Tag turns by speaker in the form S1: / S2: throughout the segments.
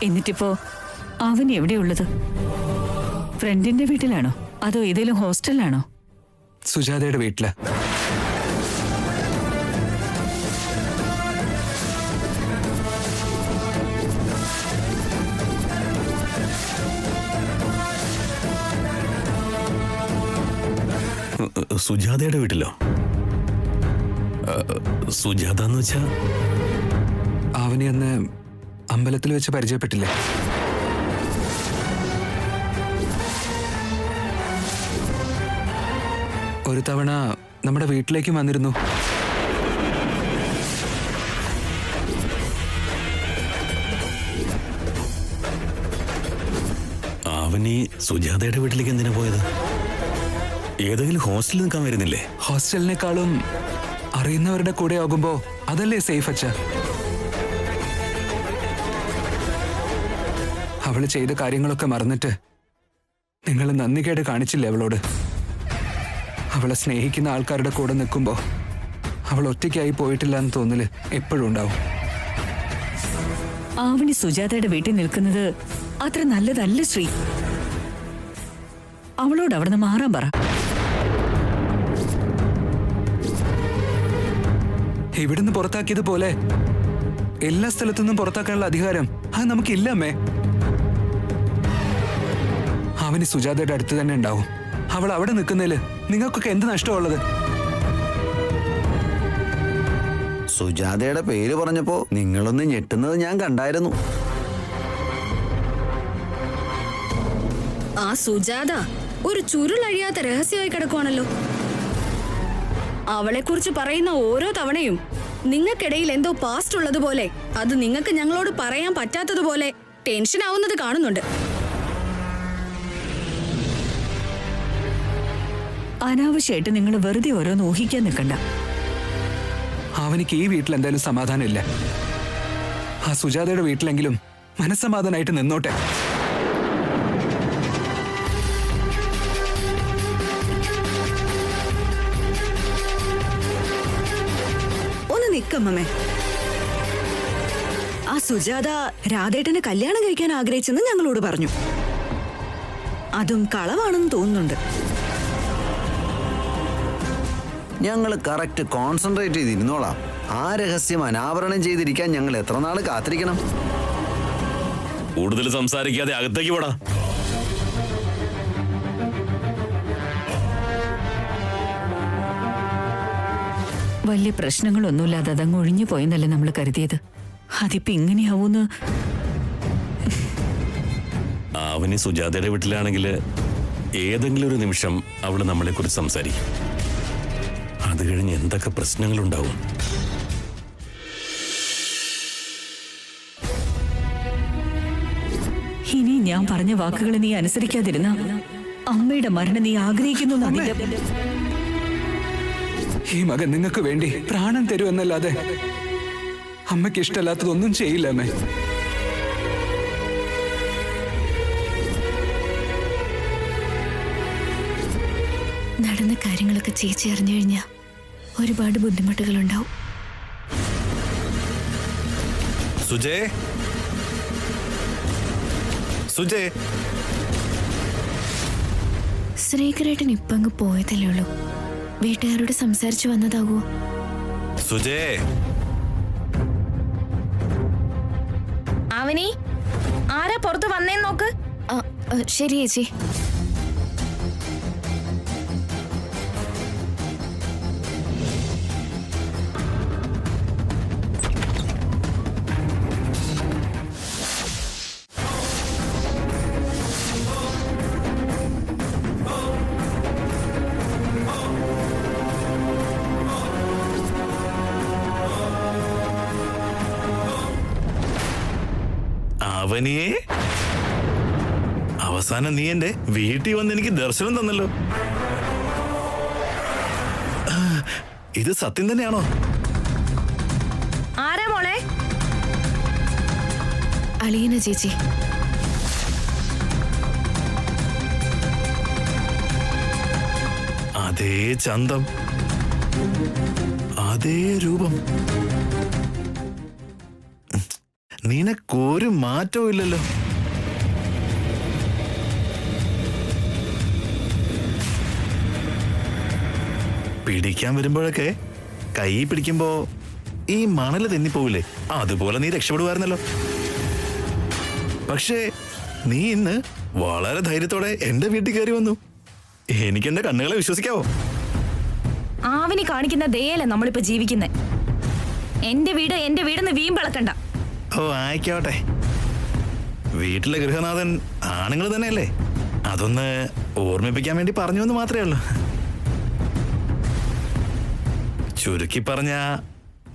S1: എന്നിട്ടിപ്പോ അവൻ എവിടെയുള്ളത്? ഫ്രണ്ടിന്റെ വീട്ടിലാണോ അതോ ഏതെങ്കിലും ഹോസ്റ്റലിലാണോ?
S2: സുജാതയുടെ വീട്ടില്.
S3: സുജാതയുടെ വീട്ടിലോ? സുജാത എന്ന് വെച്ചാ?
S2: അവനെ അന്ന് അമ്പലത്തിൽ വെച്ച് പരിചയപ്പെട്ടില്ലേ? ഒരു തവണ നമ്മുടെ വീട്ടിലേക്ക് വന്നിരുന്നു.
S3: അവനീ സുജാതയുടെ വീട്ടിലേക്ക് എന്തിനാ പോയത്? ഏതെങ്കിലും ഹോസ്റ്റലിൽ നിൽക്കാൻ വരുന്നില്ലേ?
S2: ഹോസ്റ്റലിനേക്കാളും അറിയുന്നവരുടെ കൂടെ ആകുമ്പോ അതല്ലേ സേഫ് അച്ഛ. അവള് ചെയ്ത കാര്യങ്ങളൊക്കെ മറന്നിട്ട് നിങ്ങൾ നന്ദികേട് കാണിച്ചില്ലേ അവളോട്? അവളെ സ്നേഹിക്കുന്ന ആൾക്കാരുടെ കൂടെ നിൽക്കുമ്പോ അവൾ ഒറ്റയ്ക്കായി പോയിട്ടില്ല എന്ന് തോന്നല് എപ്പോഴും ഉണ്ടാവും.
S1: ആവണി സുജാതയുടെ വീട്ടിൽ നിൽക്കുന്നത് അത്ര നല്ലതല്ല ശ്രീ. അവളോട് അവിടുന്ന് മാറാൻ പറ.
S2: ഇവിടുന്ന് പുറത്താക്കിയതുപോലെ എല്ലാ സ്ഥലത്തുനിന്നും പുറത്താക്കാനുള്ള അധികാരം അത് നമുക്കില്ല അമ്മേ. അവന് സുജാതയുടെ അടുത്ത് തന്നെ ഉണ്ടാവും. അവൾ അവിടെ നിൽക്കുന്നതില് നിങ്ങൾക്കൊക്കെ എന്ത് നഷ്ടമുള്ളത്?
S4: സുജാതയുടെ പേര് പറഞ്ഞപ്പോ നിങ്ങളൊന്ന് ഞെട്ടുന്നത് ഞാൻ കണ്ടായിരുന്നു.
S5: ആ സുജാത ഒരു ചുരുളഴിയാത്ത രഹസ്യമായി കിടക്കുവാണല്ലോ. അവളെ കുറിച്ച് പറയുന്ന ഓരോ തവണയും നിങ്ങൾക്കിടയിൽ എന്തോ പാസ്റ്റ് ഉള്ളതുപോലെ, അത് നിങ്ങൾക്ക് ഞങ്ങളോട് പറയാൻ പറ്റാത്തതുപോലെ ടെൻഷൻ ആവുന്നത് കാണുന്നുണ്ട്.
S1: അനാവശ്യമായിട്ട് നിങ്ങൾ വെറുതെ ഓരോന്ന് ഊഹിക്കാൻ നിൽക്കണ്ട.
S2: അവനിക്ക് ഈ വീട്ടിൽ എന്തായാലും സമാധാനം ഇല്ല. ആ സുജാതയുടെ വീട്ടിലെങ്കിലും മനസ്സമാധാനായിട്ട് നിന്നോട്ടെ.
S6: ഒന്ന് നിക്കമ്മേ. ആ സുജാത രാധേട്ടനെ കല്യാണം കഴിക്കാൻ ആഗ്രഹിച്ചെന്ന് ഞങ്ങളോട് പറഞ്ഞു. അതും കളവാണെന്ന് തോന്നുന്നുണ്ട്.
S4: ഞങ്ങൾ കറക്റ്റ് കോൺസെൻട്രേറ്റ് ചെയ്തിരുന്നോളാം. ആ രഹസ്യം അനാവരണം ചെയ്തിരിക്കാൻ ഞങ്ങൾ എത്ര നാള് കാത്തിരിക്കണം?
S3: കൂടുതൽ സംസാരിക്കാതെ അകത്തേക്ക് പോടാ.
S1: വലിയ പ്രശ്നങ്ങളൊന്നുമില്ലാതെ അതങ്ങ് ഒഴിഞ്ഞു പോയെന്നല്ലേ നമ്മൾ കരുതിയത്. അതിപ്പോ ഇങ്ങനെയാവൂന്ന്.
S3: അവന് സുജാതയുടെ വീട്ടിലാണെങ്കിൽ ഏതെങ്കിലും ഒരു നിമിഷം അവള് നമ്മളെ കുറിച്ച് സംസാരിക്കും. അത് കഴിഞ്ഞ് എന്തൊക്കെ പ്രശ്നങ്ങളുണ്ടാവും.
S1: ഇനി ഞാൻ പറഞ്ഞ വാക്കുകൾ നീ അനുസരിക്കാതിരുന്ന അമ്മയുടെ മരണം നീ ആഗ്രഹിക്കുന്നു.
S2: ഈ മകൻ നിങ്ങൾക്ക് വേണ്ടി പ്രാണൻ തരുമെന്നല്ലാതെ അമ്മയ്ക്ക് ഇഷ്ടമല്ലാത്തതൊന്നും ചെയ്യില്ല അമ്മേ.
S5: നടന്ന കാര്യങ്ങളൊക്കെ ചേച്ചി അറിഞ്ഞു കഴിഞ്ഞാൽ ഒരുപാട് ബുദ്ധിമുട്ടുകളുണ്ടാവും.
S3: സുജേ, സുജേ.
S5: ശ്രീകരേട്ടൻ ഇപ്പൊ അങ്ങ് പോയതല്ലേ ഉള്ളൂ. വീട്ടുകാരോട് സംസാരിച്ചു വന്നതാകുമോ?
S3: സുജേ.
S7: അവനി ആരാ പുറത്ത് വന്നേന്ന് നോക്ക്.
S5: ശരി ചേച്ചി.
S3: അവനിയെ അവസാനം നീ എന്റെ വീട്ടിൽ വന്ന് എനിക്ക് ദർശനം തന്നല്ലോ. ഇത് സത്യം തന്നെയാണോ?
S7: ആരാ മോളെ?
S5: അലീന ചേച്ചി.
S3: അതേ ചന്തം, അതേ രൂപം.
S8: നിനക്കൊരു മാറ്റവും ഇല്ലല്ലോ. പിടിക്കാൻ വരുമ്പോഴൊക്കെ കൈ പിടിക്കുമ്പോ ഈ മണല് തെന്നിപ്പോവില്ലേ, അതുപോലെ നീ രക്ഷപ്പെടുമായിരുന്നല്ലോ. പക്ഷേ നീ ഇന്ന് വളരെ ധൈര്യത്തോടെ എന്റെ വീട്ടിൽ കയറി വന്നു. എനിക്ക് എന്റെ കണ്ണുകളെ വിശ്വസിക്കാവോ?
S7: ആവിനി കാണിക്കുന്ന ദയല്ലേ നമ്മളിപ്പോ ജീവിക്കുന്നേ. എന്റെ വീടെന്ന് വീമ്പിളക്കണ്ട.
S8: ഓ ആയിക്കോട്ടെ, വീട്ടിലെ ഗൃഹനാഥൻ ആണുങ്ങൾ തന്നെയല്ലേ, അതൊന്ന് ഓർമ്മിപ്പിക്കാൻ വേണ്ടി പറഞ്ഞു എന്ന് മാത്രമേ ഉള്ളൂ. ചുരുക്കി പറഞ്ഞ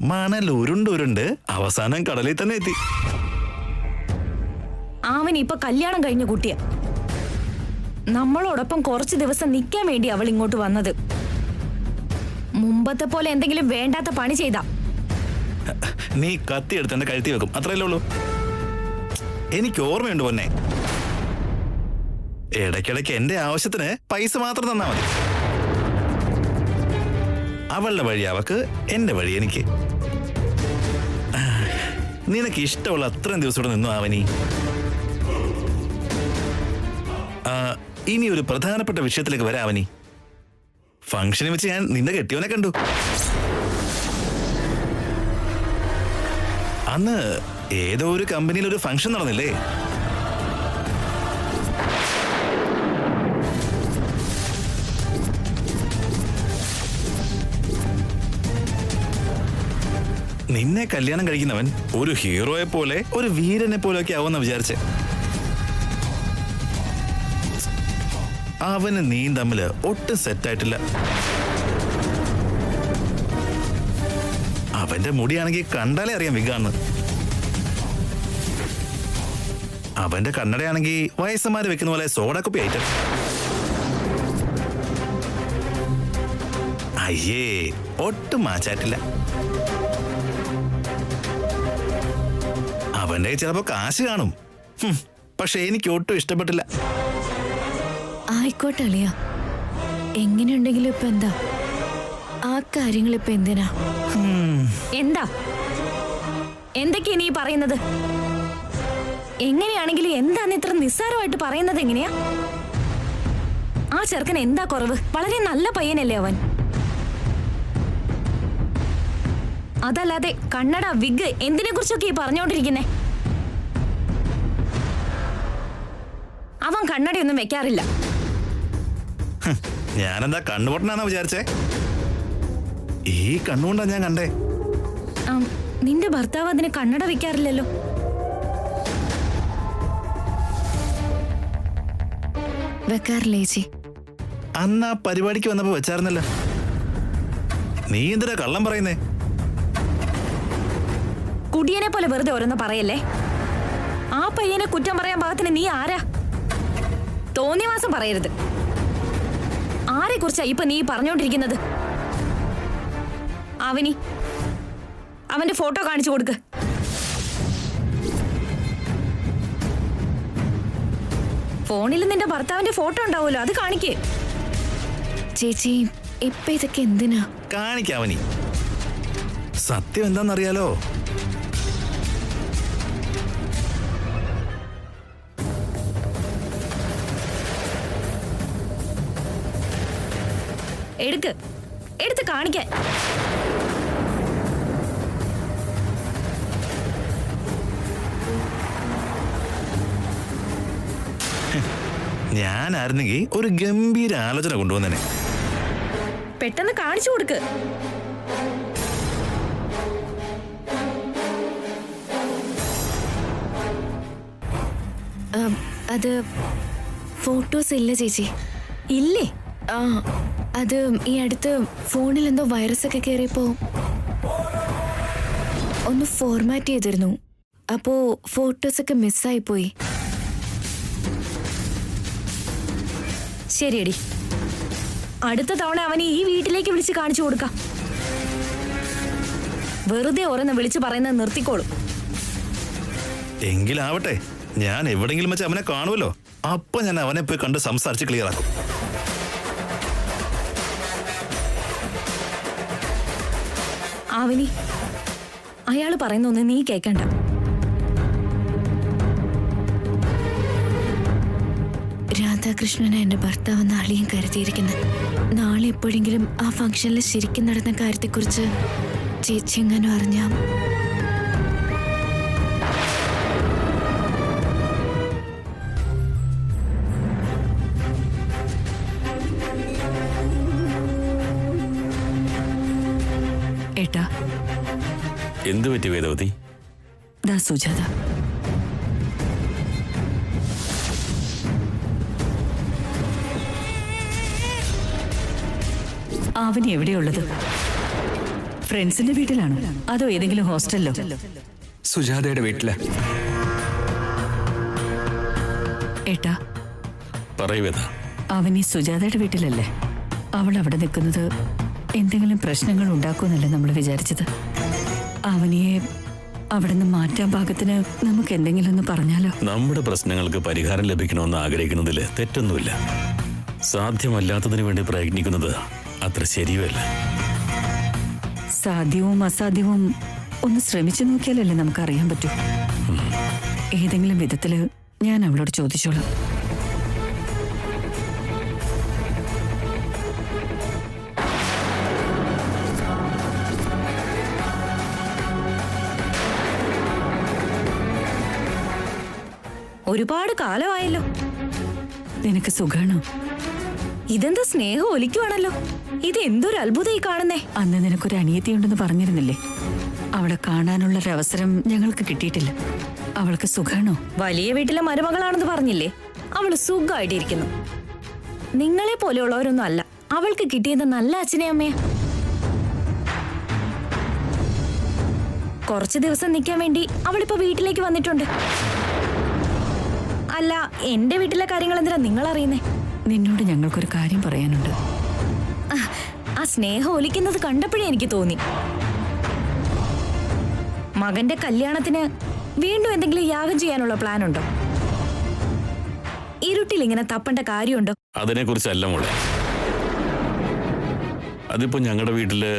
S8: മണൽ ഉരുണ്ടുരുണ്ട് അവസാനം കടലിൽ തന്നെ എത്തി.
S7: ആവിനി ഇപ്പൊ കല്യാണം കഴിഞ്ഞ കുട്ടിയാ. നമ്മളോടൊപ്പം കുറച്ചു ദിവസം നിൽക്കാൻ വേണ്ടി അവൾ ഇങ്ങോട്ട് വന്നത്. മുമ്പത്തെ പോലെ എന്തെങ്കിലും വേണ്ടാത്ത പണി ചെയ്താ
S8: നീ കത്തി എടുത്ത് എന്റെ കഴുത്തി വെക്കും, അത്രയല്ലേ ഉള്ളൂ. എനിക്ക് ഓർമ്മയുണ്ട് പൊന്നെ, ഇടയ്ക്കിടയ്ക്ക് എന്റെ ആവശ്യത്തിന് പൈസ മാത്രം തന്നാ മതി. അവളുടെ വഴി അവക്ക്, എന്റെ വഴി എനിക്ക്. നിനക്ക് ഇഷ്ടമുള്ള അത്രയും ദിവസം ഇവിടെ നിന്നു ആവനി. ഇനി ഒരു പ്രധാനപ്പെട്ട വിഷയത്തിലേക്ക് വരാവനി. ഫംഗ്ഷനിൽ വെച്ച് ഞാൻ നിന്റെ കെട്ടിയവനെ കണ്ടു. അന്ന് ഏതോ ഒരു കമ്പനിയിൽ ഒരു ഫംഗ്ഷൻ നടന്നില്ലേ? നിന്നെ കല്യാണം കഴിക്കുന്നവൻ ഒരു ഹീറോയെ പോലെ, ഒരു വീരനെ പോലെയൊക്കെ ആവുമെന്ന് വിചാരിച്ചേ. അവന് നീ തമ്മില് ഒട്ടും സെറ്റായിട്ടില്ല. അവന്റെ മുടിയാണെങ്കിൽ കണ്ടാലേ അറിയാം വിഗാന്ന്. അവന്റെ കണ്ണടയാണെങ്കിൽ വയസ്സന്മാര് വെക്കുന്ന പോലെ സോഡാക്കുപ്പി ആയിട്ട്. അയ്യേ, ഒട്ടും മാച്ചായിട്ടില്ല. അവന്റെ ചിലപ്പോ കാശ് കാണും, പക്ഷെ എനിക്ക് ഒട്ടും ഇഷ്ടപ്പെട്ടില്ല.
S9: ആയിക്കോട്ടെ അളിയ, എങ്ങനെയുണ്ടെങ്കിലും ഇപ്പൊ എന്താ, ആ കാര്യങ്ങൾ ഇപ്പൊ എന്തിനാ?
S7: എന്തൊക്കെയാ നീ പറയുന്നത്? എങ്ങനെയാണെങ്കിലും എന്താന്ന് ഇത്ര നിസ്സാരമായിട്ട് പറയുന്നത് എങ്ങനെയാ? ആ ചെറുക്കൻ എന്താ കുറവ്? വളരെ നല്ല പയ്യനല്ലേ അവൻ. അതല്ലാതെ കണ്ണട, വിഗ് എന്തിനെ കുറിച്ചൊക്കെ ഈ പറഞ്ഞോണ്ടിരിക്കുന്നേ? അവൻ കണ്ണടയൊന്നും വെക്കാറില്ല.
S8: ഞാനെന്താ കണ്ണുപൊട്ടനാന്നാ വിചാരിച്ചേ? ഈ കണ്ണുകൊണ്ടാ ഞാൻ കണ്ടേ.
S7: നിന്റെ ഭർത്താവ് അതിന് കണ്ണട വെക്കാറില്ലല്ലോ.
S9: വെക്കാറില്ലേ ചേച്ചി?
S8: അന്ന് ആ പരിപാടിക്ക് വന്നപ്പോ വെച്ചായിരുന്നല്ലോ. നീ എന്തിനാ കള്ളം പറയുന്നേ?
S7: കുടിയനെ പോലെ വെറുതെ ഓരോന്ന് പറയല്ലേ. ആ പയ്യനെ കുറ്റം പറയാൻ പാകത്തിന് നീ ആരാ? തോന്നിവാസം പറയരുത്. ആരെ കുറിച്ചാ ഇപ്പൊ നീ പറഞ്ഞോണ്ടിരിക്കുന്നത്? അവന്റെ ഫോട്ടോ കാണിച്ചു കൊടുക്ക്. ഫോണിൽ നിന്റെ ഭർത്താവിന്റെ ഫോട്ടോ ഉണ്ടാവുമല്ലോ, അത് കാണിക്കേ.
S9: ചേച്ചി ഇപ്പൊ ഇതൊക്കെ എന്തിനാ?
S8: കാണിക്കാവനി, സത്യം എന്താന്നറിയാലോ.
S7: എടുത്ത് കാണിക്കാൻ.
S8: ഞാനായിരുന്നെങ്കിൽ ഒരു ഗംഭീര ആലോചന കൊണ്ടുവന്നേനെ.
S7: പെട്ടെന്ന് കാണിച്ചു കൊടുക്ക്.
S9: അത് ഫോട്ടോസ് ഇല്ല ചേച്ചി.
S7: ഇല്ലേ?
S9: അത് ഈ അടുത്ത് ഫോണിൽ എന്തോ വൈറസ് ഒക്കെ കയറിയപ്പോ ഒന്ന് ഫോർമാറ്റ് ചെയ്തിരുന്നു. അപ്പോ ഫോട്ടോസ് ഒക്കെ മിസ്സായി പോയി.
S7: ശരിയടി, അടുത്ത തവണ അവനെ ഈ വീട്ടിലേക്ക് വിളിച്ച് കാണിച്ചു കൊടുക്കാം. വെറുതെ ഓരോന്ന് വിളിച്ചു പറയുന്നത് നിർത്തിക്കോളും.
S8: എങ്കിലാവട്ടെ, ഞാൻ എവിടെങ്കിലും വെച്ച് അവനെ കാണുമല്ലോ, അപ്പൊ ഞാൻ അവനെ പോയി കണ്ട് സംസാരിച്ച് ക്ലിയർ ആക്കും.
S7: ആവനി, അയാള് പറയുന്നൊന്നും നീ കേക്കണ്ട.
S9: രാധാകൃഷ്ണനെ എന്റെ ഭർത്താവെന്ന് അളിയൻ കരുതിയിരിക്കുന്നത്. നാളെ എപ്പോഴെങ്കിലും ആ ഫംഗ്ഷനിൽ ശരിക്കും നടന്ന കാര്യത്തെക്കുറിച്ച് ചേച്ചി എങ്ങാനും അറിഞ്ഞാം.
S1: ഏട്ടാ,
S3: എന്തു പറ്റി വേദവതി?
S1: ദാ സുജാത. അവന് എവിടെയുള്ളത്? ഫ്രണ്ട്സിന്റെ വീട്ടിലാണോ അതോ ഏതെങ്കിലും ഹോസ്റ്റലിലോ?
S2: സുജാതയുടെ വീട്ടില്.
S1: ഏട്ടാ,
S3: പറയൂ വേദ.
S1: അവൻ ഈ സുജാതയുടെ വീട്ടിലല്ലേ? അവൾ അവിടെ നിൽക്കുന്നത് എന്തെങ്കിലും പ്രശ്നങ്ങൾ ഉണ്ടാക്കുമെന്നല്ലേ നമ്മൾ വിചാരിച്ചത്. അവനെ അവിടെ നിന്ന് മാറ്റാൻ പാകത്തിന് നമുക്ക് എന്തെങ്കിലും ഒന്ന് പറഞ്ഞാലോ?
S3: നമ്മുടെ പ്രശ്നങ്ങൾക്ക് പരിഹാരം ലഭിക്കണമെന്ന് ആഗ്രഹിക്കുന്നതിൽ തെറ്റൊന്നുമില്ല. സാധ്യമല്ലാത്തതിനു വേണ്ടി പ്രയത്നിക്കുന്നത് അത്ര ശരിയുമല്ല.
S1: സാധ്യവും അസാധ്യവും ഒന്ന് ശ്രമിച്ചു നോക്കിയാലല്ലേ നമുക്കറിയാൻ പറ്റൂ. ഏതെങ്കിലും വിധത്തില് ഞാൻ അവളോട് ചോദിച്ചോളാം.
S7: ഒരുപാട് കാലമായല്ലോ.
S1: നിനക്ക് സുഖാണോ?
S7: ഇതെന്താ സ്നേഹം ഒലിക്കുവാണല്ലോ. ഇത് എന്തൊരു അത്ഭുതം ഈ കാണുന്നേ.
S1: അന്ന് നിനക്കൊരു അനിയത്തിയുണ്ടെന്ന് പറഞ്ഞിരുന്നില്ലേ? അവളെ കാണാനുള്ള ഒരു അവസരം ഞങ്ങൾക്ക് കിട്ടിയിട്ടില്ല. അവൾക്ക് സുഖാണോ?
S7: വലിയ വീട്ടിലെ മരുമകളാണെന്ന് പറഞ്ഞില്ലേ? അവള് സുഖമായിട്ടിരിക്കുന്നു. നിങ്ങളെ പോലെയുള്ളവരൊന്നും അല്ല. അവൾക്ക് കിട്ടിയത് നല്ല അച്ഛനെ അമ്മയാ. കുറച്ചു ദിവസം നിൽക്കാൻ വേണ്ടി അവളിപ്പോ വീട്ടിലേക്ക് വന്നിട്ടുണ്ട്. അല്ല, എന്റെ വീട്ടിലെ കാര്യങ്ങൾ എന്തിനാ നിങ്ങൾ അറിയുന്നേ?
S1: നിന്നോട് ഞങ്ങൾക്കൊരു കാര്യം പറയാനുണ്ട്.
S7: ആ സ്നേഹം ഒലിക്കുന്നത് കണ്ടപ്പോഴേ എനിക്ക് തോന്നി. മകന്റെ കല്യാണത്തിന് വീണ്ടും എന്തെങ്കിലും യാഗം ചെയ്യാനുള്ള പ്ലാൻ ഉണ്ടോ? ഇരുട്ടിൽ ഇങ്ങനെ തപ്പേണ്ട കാര്യമുണ്ടോ?
S3: അതിനെക്കുറിച്ചല്ല മോളെ. അതിപ്പോ ഞങ്ങളുടെ വീട്ടില്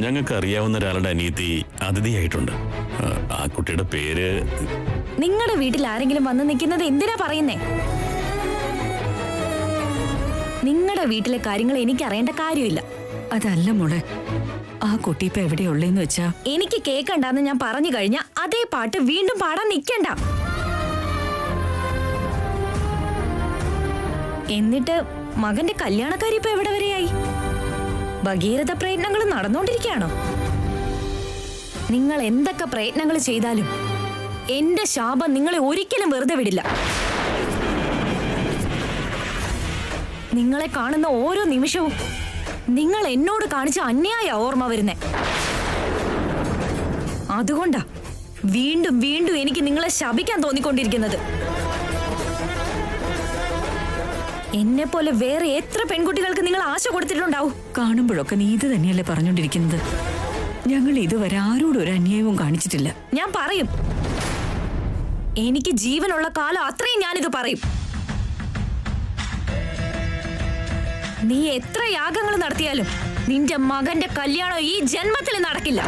S3: ഞങ്ങൾക്ക് അറിയാവുന്ന ഒരാളുടെ അനിയത്തി അതിഥിയായിട്ടുണ്ട്. ആ കുട്ടിയുടെ പേര്...
S7: നിങ്ങളുടെ വീട്ടിൽ ആരെങ്കിലും വന്ന് നിൽക്കുന്നത് എന്തിനാ പറയുന്നേ? നിങ്ങളുടെ വീട്ടിലെ കാര്യങ്ങൾ എനിക്ക് അറിയേണ്ട കാര്യമില്ല.
S1: അതല്ല മോളെ, ആ കുട്ടി ഇപ്പൊ എവിടെയുള്ളേന്ന് വെച്ചാ
S7: എനിക്ക് കേക്കണ്ടെന്ന് ഞാൻ പറഞ്ഞു കഴിഞ്ഞാ അതേ പാട്ട് വീണ്ടും പാടാൻ നിൽക്കണ്ട. എന്നിട്ട് മകന്റെ കല്യാണക്കാരി ഇപ്പൊ എവിടെ വരെയായി? ഭഗീരഥ പ്രയത്നങ്ങൾ നടന്നുകൊണ്ടിരിക്കുകയാണോ? നിങ്ങൾ എന്തൊക്കെ പ്രയത്നങ്ങൾ ചെയ്താലും എന്റെ ശാപം നിങ്ങളെ ഒരിക്കലും വെറുതെ വിടില്ല. നിങ്ങളെ കാണുന്ന ഓരോ നിമിഷവും നിങ്ങൾ എന്നോട് കാണിച്ച അന്യായ ഓർമ്മ വരുന്നേ. അതുകൊണ്ടാ വീണ്ടും വീണ്ടും എനിക്ക് നിങ്ങളെ ശപിക്കാൻ തോന്നിക്കൊണ്ടിരിക്കുന്നത്. എന്നെ പോലെ വേറെ എത്ര പെൺകുട്ടികൾക്ക് നിങ്ങൾ ആശ കൊടുത്തിട്ടുണ്ടാവും?
S1: കാണുമ്പോഴൊക്കെ നീ ഇത് തന്നെയല്ലേ പറഞ്ഞോണ്ടിരിക്കുന്നത്? ഞങ്ങൾ ഇതുവരെ ആരോടും ഒരു അന്യായവും കാണിച്ചിട്ടില്ല.
S7: ഞാൻ പറയും. എനിക്ക് ജീവനുള്ള കാലം അത്രയും ഞാനിത് പറയും. നീ എത്ര യാഗങ്ങൾ നടത്തിയാലും നിന്റെ മകന്റെ കല്യാണം ഈ ജന്മത്തിൽ നടക്കില്ല.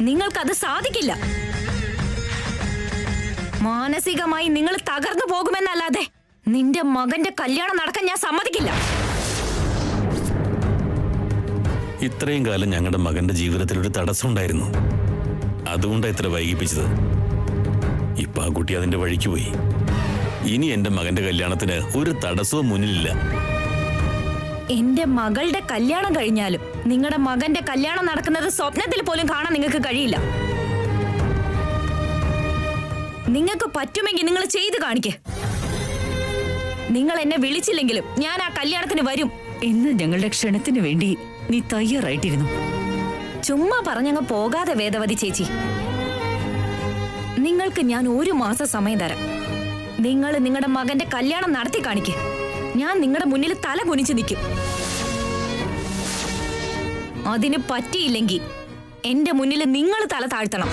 S7: നിങ്ങൾക്കത് സാധിക്കില്ല. മാനസികമായി നിങ്ങൾ തകർന്നു പോകുമെന്നല്ലാതെ നിന്റെ മകന്റെ കല്യാണം നടക്കാൻ ഞാൻ സമ്മതിക്കില്ല.
S3: ഇത്രയും കാലം ഞങ്ങളുടെ മകന്റെ ജീവിതത്തിൽ ഒരു തടസ്സം ഉണ്ടായിരുന്നു. അതുകൊണ്ടാണ് ഇത്ര വൈകിപ്പിച്ചത്. ഇപ്പൊ ആ കുട്ടി അതിന്റെ വഴിക്ക് പോയി. ഇനി എന്റെ മകന്റെ കല്യാണത്തിന് ഒരു തടസ്സവും മുന്നിലില്ല.
S7: എന്റെ മകളുടെ കല്യാണം കഴിഞ്ഞാലും നിങ്ങളുടെ മകന്റെ കല്യാണം നടക്കുന്നത് സ്വപ്നത്തിൽ പോലും കാണാൻ നിങ്ങൾക്ക് കഴിയില്ല. നിങ്ങൾക്ക് പറ്റുമെങ്കിൽ നിങ്ങൾ ചെയ്തു കാണിക്കേ. നിങ്ങൾ എന്നെ വിളിച്ചില്ലെങ്കിലും ഞാൻ ആ കല്യാണത്തിന് വരും.
S1: ഇന്ന് ഞങ്ങളുടെ ക്ഷണത്തിന് വേണ്ടി നീ തയ്യാറായിട്ടിരുന്നു.
S7: ചുമ്മാ പറഞ്ഞങ്ങ് പോകാതെ വേദവതി ചേച്ചി. നിങ്ങൾക്ക് ഞാൻ 1 മാസം സമയം തരാം. നിങ്ങൾ നിങ്ങളുടെ മകന്റെ കല്യാണം നടത്തി കാണിക്കേ. ഞാൻ നിങ്ങളുടെ മുന്നിൽ തല കുനിച്ചു നിൽക്കും. അതിന് പറ്റിയില്ലെങ്കിൽ എന്റെ മുന്നിൽ നിങ്ങൾ തല താഴ്ത്തണം.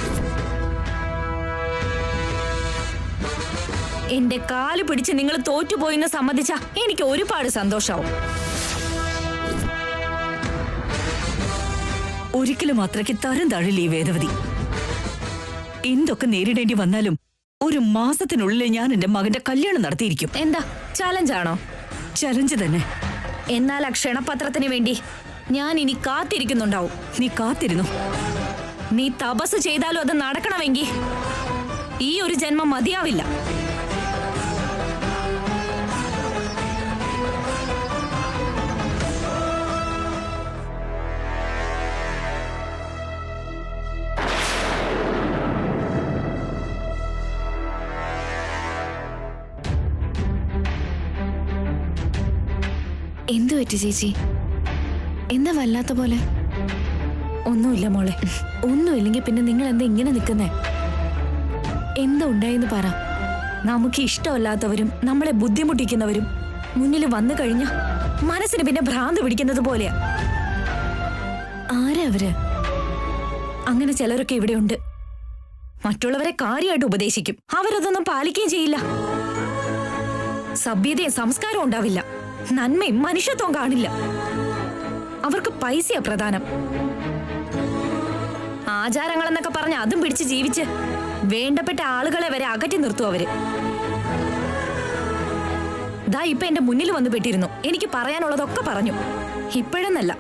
S7: എന്റെ കാല് പിടിച്ച് നിങ്ങൾ തോറ്റുപോയിന്ന് സമ്മതിച്ചാ എനിക്ക് ഒരുപാട് സന്തോഷാവും.
S1: ഒരിക്കലും അത്രയ്ക്ക് തരം താഴില്ല ഈ വേദവതി. എന്തൊക്കെ നേരിടേണ്ടി വന്നാലും 1 മാസത്തിനുള്ളിൽ ഞാൻ എന്റെ മകന്റെ കല്യാണം നടത്തിയിരിക്കും.
S7: എന്താ ചാലഞ്ചാണോ?
S1: ചലഞ്ച് തന്നെ.
S7: എന്നാൽ ആ ക്ഷണപത്രത്തിന് വേണ്ടി ഞാൻ ഇനി കാത്തിരിക്കുന്നുണ്ടാവും.
S1: നീ കാത്തിരുന്നു.
S7: നീ തപസ് ചെയ്താലും അത് നടക്കണമെങ്കിൽ ഈ ഒരു ജന്മം മതിയാവില്ല.
S9: എന്തു പറ്റി ചേച്ചി? എന്താ വല്ലാത്ത പോലെ?
S7: ഒന്നുമില്ല മോളെ.
S9: ഒന്നുമില്ലെങ്കിൽ പിന്നെ നിങ്ങൾ എന്താ ഇങ്ങനെ നിൽക്കുന്നേ? എന്താ ഉണ്ടായെന്ന് പറ.
S7: നമുക്ക് ഇഷ്ടമല്ലാത്തവരും നമ്മളെ ബുദ്ധിമുട്ടിക്കുന്നവരും മുന്നിൽ വന്നു കഴിഞ്ഞ മനസ്സിന് പിന്നെ ഭ്രാന്ത് പിടിക്കുന്നത് പോലെയാ.
S9: ആരാ അവര്?
S7: അങ്ങനെ ചിലരൊക്കെ ഇവിടെയുണ്ട്. മറ്റുള്ളവരെ കാര്യമായിട്ട് ഉപദേശിക്കും, അവരതൊന്നും പാലിക്കുകയും ചെയ്യില്ല. സഭ്യതയും സംസ്കാരവും ഉണ്ടാവില്ല, നന്മയും മനുഷ്യത്വം കാണില്ല. അവർക്ക് പൈസയാ പ്രധാനം. ആചാരങ്ങൾ എന്നൊക്കെ പറഞ്ഞ് അതും പിടിച്ച് ജീവിച്ച് വേണ്ടപ്പെട്ട ആളുകളെ വരെ അകറ്റി നിർത്തും അവര്. ദാ ഇപ്പൊ എന്റെ മുന്നിൽ വന്ന് പെട്ടിരുന്നു. എനിക്ക് പറയാനുള്ളതൊക്കെ പറഞ്ഞു. ഇപ്പോഴെന്നല്ല,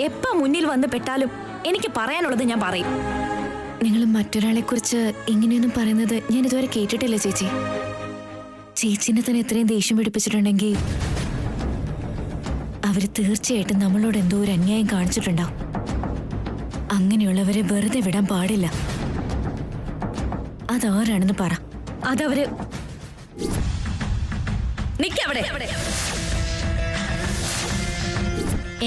S7: എപ്പ മുന്നിൽ വന്ന് പെട്ടാലും എനിക്ക് പറയാനുള്ളത് ഞാൻ പറയും.
S9: നിങ്ങൾ മറ്റൊരാളെ കുറിച്ച് ഇങ്ങനെയൊന്നും പറയുന്നത് ഞാൻ ഇതുവരെ കേട്ടിട്ടില്ല ചേച്ചി. ചേച്ചിനെ തന്നെ എത്രയും ദേഷ്യം പിടിപ്പിച്ചിട്ടുണ്ടെങ്കിൽ അവര് തീർച്ചയായിട്ടും നമ്മളോട് എന്തോ ഒരു അന്യായം കാണിച്ചിട്ടുണ്ടാവും. അങ്ങനെയുള്ളവരെ വെറുതെ വിടാൻ പാടില്ല. അതാരാണെന്ന് പറ.
S7: അതവര് നിക്കവിടെ.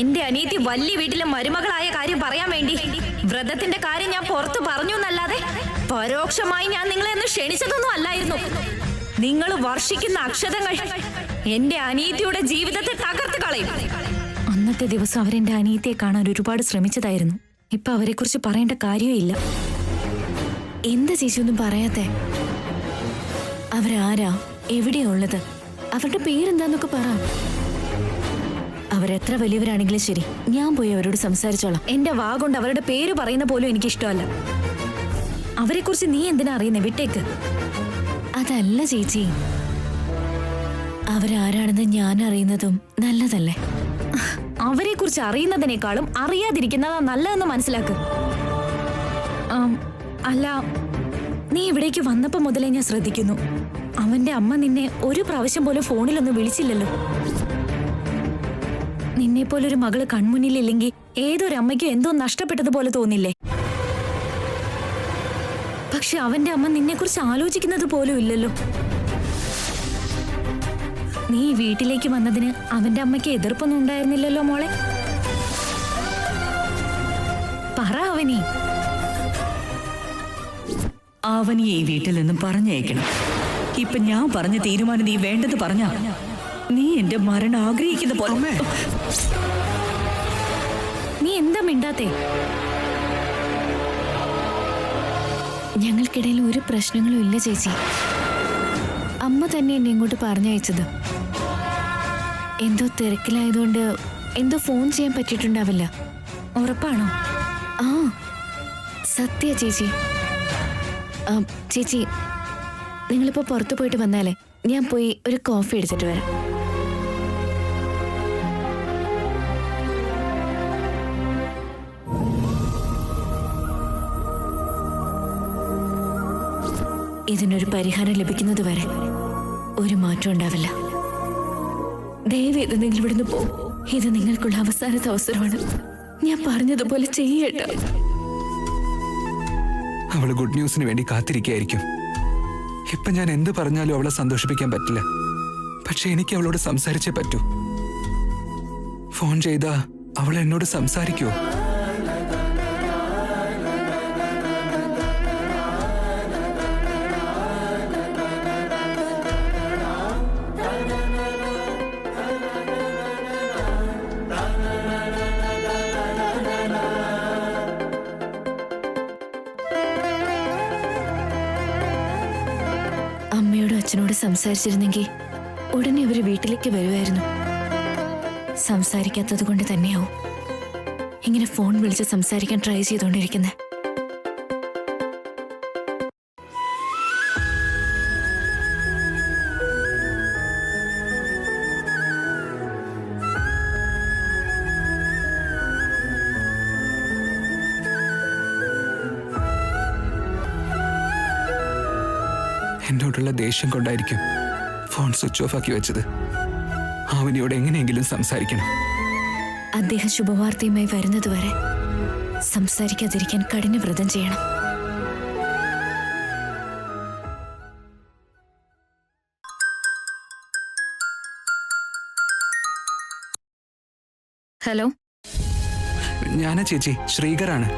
S7: എന്റെ അനിയത്തി വലിയ വീട്ടിലെ മരുമകളായ കാര്യം പറയാൻ വേണ്ടി വ്രതത്തിന്റെ കാര്യം ഞാൻ പുറത്തു പറഞ്ഞു എന്നല്ലാതെ പരോക്ഷമായി ഞാൻ നിങ്ങളെ ഒന്ന് ക്ഷണിച്ചതൊന്നും അല്ലായിരുന്നു. നിങ്ങൾ വർഷിക്കുന്ന അക്ഷതങ്ങൾ എന്റെ അനിയത്തിയുടെ ജീവിതത്തെ തകർത്ത് കളയും. അന്നത്തെ ദിവസം അവരെന്റെ അനിയത്തിയെ കാണാൻ ഒരുപാട് ശ്രമിച്ചതായിരുന്നു. ഇപ്പൊ അവരെ കുറിച്ച് പറയേണ്ട കാര്യമില്ല.
S9: എന്താ ചേച്ചി ഒന്നും പറയാത്തെ? അവരാരാ, എവിടെയാ ഉള്ളത്, അവരുടെ പേരെന്താന്നൊക്കെ പറ. അവരെത്ര വലിയവരാണെങ്കിലും ശരി, ഞാൻ പോയി അവരോട് സംസാരിച്ചോളാം.
S7: എന്റെ വാ കൊണ്ട് അവരുടെ പേര് പറയുന്ന പോലും എനിക്ക് ഇഷ്ടമല്ല. അവരെ കുറിച്ച് നീ എന്തിനാ അറിയുന്നേ? വിട്ടേക്ക്.
S9: അതല്ല ചേച്ചി, അവരാരാണെന്ന് ഞാൻ അറിയുന്നതും നല്ലതല്ലേ?
S7: അവരെ കുറിച്ച് അറിയുന്നതിനേക്കാളും അറിയാതിരിക്കുന്നതാ നല്ലതെന്ന് മനസ്സിലാക്ക്. അല്ല, നീ ഇവിടേക്ക് വന്നപ്പോ മുതലേ ഞാൻ ശ്രദ്ധിക്കുന്നു. അവന്റെ അമ്മ നിന്നെ ഒരു പ്രാവശ്യം പോലും ഫോണിലൊന്നും വിളിച്ചില്ലല്ലോ. നിന്നെ പോലൊരു മകള് കൺമുന്നിലില്ലെങ്കിൽ ഏതൊരു അമ്മയ്ക്കും എന്തോ നഷ്ടപ്പെട്ടതുപോലെ തോന്നില്ലേ? പക്ഷെ അവന്റെ അമ്മ നിന്നെ കുറിച്ച് ആലോചിക്കുന്നത് പോലും ഇല്ലല്ലോ. നീ വീട്ടിലേക്ക് വന്നതിന് അവന്റെ അമ്മയ്ക്ക് എതിർപ്പൊന്നും ഉണ്ടായിരുന്നില്ലല്ലോ മോളെ. പറ അവനി.
S1: അവനെ ഈ വീട്ടിൽ നിന്നും പറഞ്ഞയക്കണം. ഇപ്പൊ ഞാൻ പറഞ്ഞ തീരുമാനം നീ വേണ്ടെന്ന് പറഞ്ഞ നീ എന്റെ മരണം ആഗ്രഹിക്കുന്ന പോലെ.
S7: നീ എന്താ മിണ്ടാത്തേ?
S9: ഞങ്ങൾക്കിടയിൽ ഒരു പ്രശ്നങ്ങളും ഇല്ല ചേച്ചി. അമ്മ തന്നെ എന്നെ ഇങ്ങോട്ട് പറഞ്ഞയച്ചത്. എന്തോ തിരക്കിലായതുകൊണ്ട് എന്തോ ഫോൺ ചെയ്യാൻ പറ്റിയിട്ടുണ്ടാവില്ല.
S7: ഉറപ്പാണോ?
S9: ആ, സത്യ ചേച്ചി. ചേച്ചി, നിങ്ങളിപ്പോ പുറത്തു പോയിട്ട് വന്നാലേ ഞാൻ പോയി ഒരു കോഫി എടുത്തിട്ട് വരാം. ഇതിനൊരു പരിഹാരം ലഭിക്കുന്നത് വരെ ഒരു മാറ്റം ഉണ്ടാവില്ല. ദയവേത് നിങ്ങൾ ഇവിടുന്ന് പോകും. ഇത് നിങ്ങൾക്കുള്ള അവസാനത്തെ അവസരമാണ്. ഞാൻ പറഞ്ഞതുപോലെ ചെയ്യട്ടെ.
S2: അവള് ഗുഡ് ന്യൂസിന് വേണ്ടി കാത്തിരിക്കുകയായിരിക്കും. ഇപ്പൊ ഞാൻ എന്ത് പറഞ്ഞാലും അവളെ സന്തോഷിപ്പിക്കാൻ പറ്റില്ല. പക്ഷെ എനിക്ക് അവളോട് സംസാരിച്ചേ പറ്റൂ. ഫോൺ ചെയ്താ അവൾ എന്നോട് സംസാരിക്കുമോ?
S9: അമ്മയോടും അച്ഛനോട് സംസാരിച്ചിരുന്നെങ്കിൽ ഉടനെ അവര് വീട്ടിലേക്ക് വരുമായിരുന്നു. സംസാരിക്കാത്തത് കൊണ്ട് തന്നെയാവും ഇങ്ങനെ ഫോൺ വിളിച്ച് സംസാരിക്കാൻ ട്രൈ ചെയ്തുകൊണ്ടിരിക്കുന്നത്.
S2: എന്നോടുള്ള ദേഷ്യം കൊണ്ടായിരിക്കും ഫോൺ സ്വിച്ച് ഓഫ് ആക്കി വെച്ചത്. അവനിയോട് എങ്ങനെയെങ്കിലും സംസാരിക്കണം.
S9: അദ്ദേഹം ശുഭവാർത്തയുമായി വരുന്നതുവരെ സംസാരിക്കാതിരിക്കാൻ കഠിനവ്രതം ചെയ്യണം.
S7: ഹലോ,
S2: ഞാനാ ചേച്ചി, ശ്രീകറാണ്.